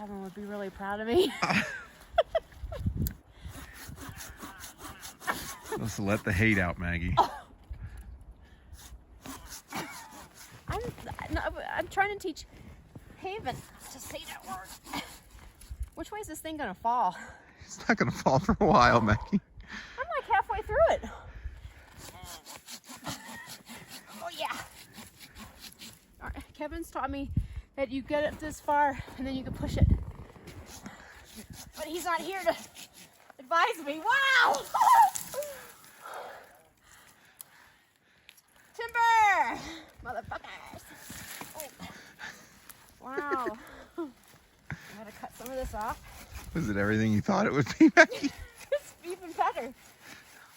Kevin would be really proud of me. Let's let the hate out, Maggie. I'm trying to teach Haven to say that word. Which way is this thing gonna fall? It's not gonna fall for a while, Maggie. I'm like halfway through it. Oh yeah. All right, Kevin's taught me that you get it this far and then you can push it. But he's not here to advise me. Wow! Timber! Motherfuckers! Oh. Wow. I gotta cut some of this off. Was it everything you thought it would be, Maggie? It's even better.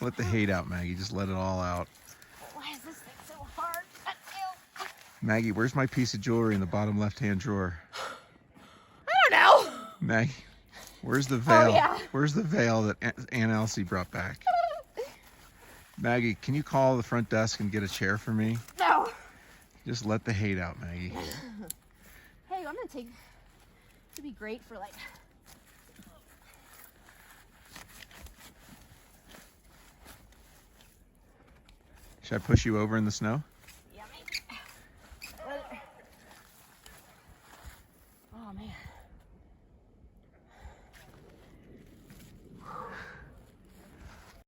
Let the hate out, Maggie. Just let it all out. Why is this thing so hard? Ew. Maggie, where's my piece of jewelry in the bottom left-hand drawer? I don't know. Maggie, where's the veil? Oh, yeah. Where's the veil that Aunt Elsie brought back? Maggie, can you call the front desk and get a chair for me? No. Just let the hate out, Maggie. Hey, I'm gonna take. It'd be great for like. Should I push you over in the snow?